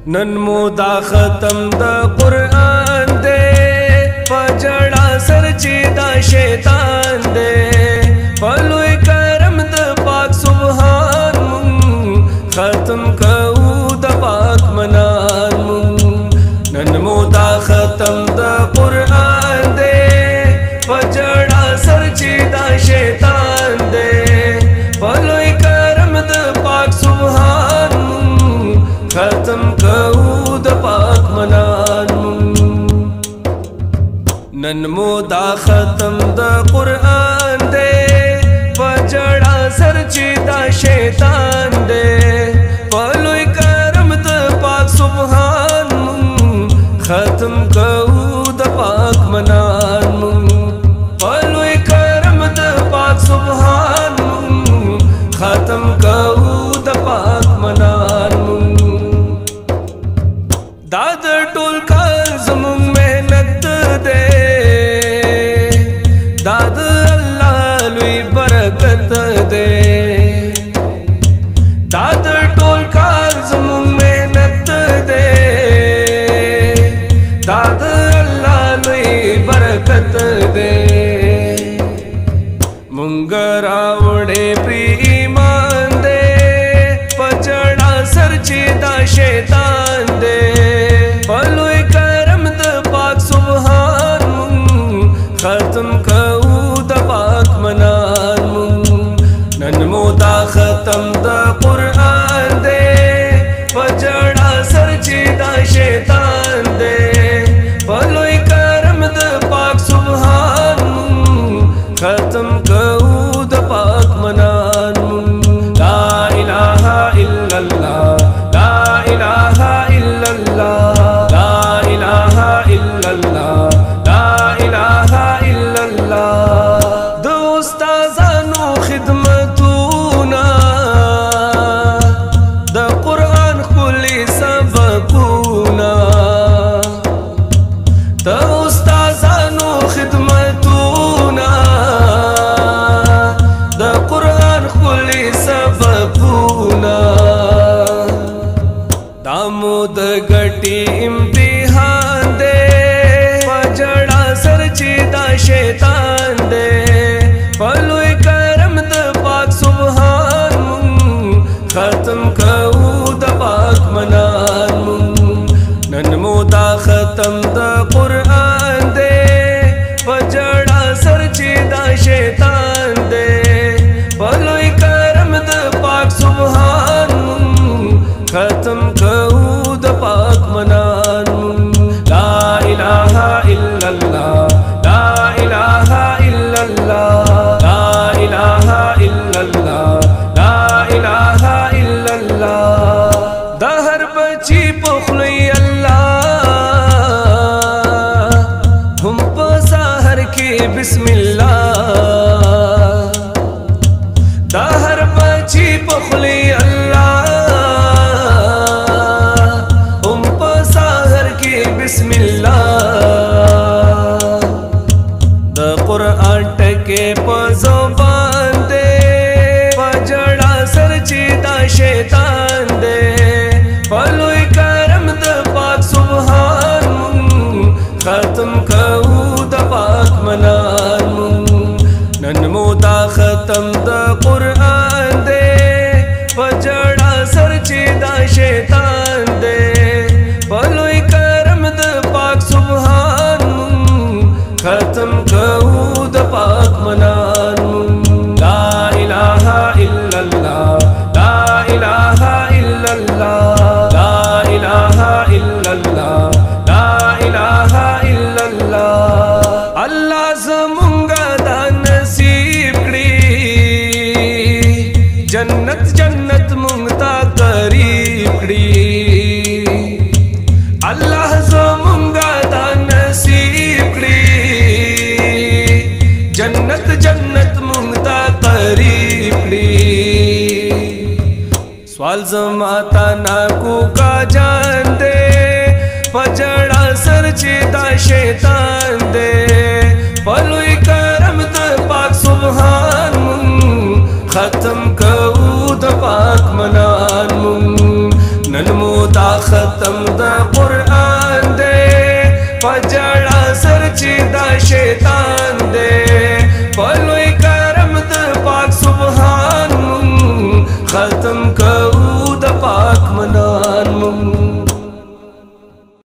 نن مودا ختم دا قرآن دے پجڑا سرچی دا شیطان دے پلوی کرم دا پاک سبحان من ختم کهو دا پاک منان من نن مودا ختم دا قرآن دے پجڑا سرچی دا شیطان دے پلوی کرم دا پاک سبحان من ختم کهو دا پاک منان نن مودا ختم دا قرآن دے پجڑا سرچی دا شیطان دے پلوی کرم دا پاک سبحان من ختم کهو دا پاک منان پلوی کرم دا پاک سبحان من ختم کهو دا پاک منان داد ټول کار زمون مهنت دے داد اللہ لوی برکت دے داد ټول کار زمون مهنت دے داد اللہ لوی برکت دے منگرا وڑے پری ایمان دے پچڑا سرچی دا شیطان دے پلوی کرم دا پاک سبحان من ختم کهو دا پاک منان من نن مودا ختم دا قرآن دے پجڑا سرچی دا شیطان دے پلوی کرم دا پاک سبحان من ختم کهو دا پاک منان من لا الہ الا اللہ لا الہ الا اللہ دامود گٹی امتحان دے پجڑا سرچی دا شیطان دے پلوی کرم دا پاک سبحان من ختم کهو دا پاک منان من نن مودا ختم دا قرآن دے پجڑا سرچی دا شیطان دے پلوی کرم دا پاک سبحان من ختم کهو دا پاک منان لا الہ الا اللہ لا الہ الا اللہ لا الہ الا اللہ لا الہ الا اللہ دا ہر بچی پخلی اللہ ہم پساہر کی بسم اللہ دا ہر بچی پخلی اللہ بسم اللہ دا قرآن ٹکے پا زبان دے پجڑا سرچی دا شیطان دے پلوی کرم دا پاک سبحان من ختم کهو دا پاک منان نن مودا ختم دا قرآن دے پجڑا سرچی دا شیطان دے پلوی سبحان من ختم کهو دا پاک منان لا الہ الا اللہ لا الہ الا اللہ لا الہ الا اللہ لا الہ الا اللہ اللہ زمونگا دا نصیب کری جنت جنت مونگتا قریب کری اللہ زمونگا دا نصیب کری جنت جنت مونگتا قریب کری سوال زماتا ناکو کا جان دے پجڑا سرچی دا شیطان دے پلوی کرم دا پاک سبحان من ختم کهو دا پاک منان من نن مودا ختم دا قرآن دے پجڑا سرچی دا شیطان دے پلوی کرم دا پاک سبحان ختم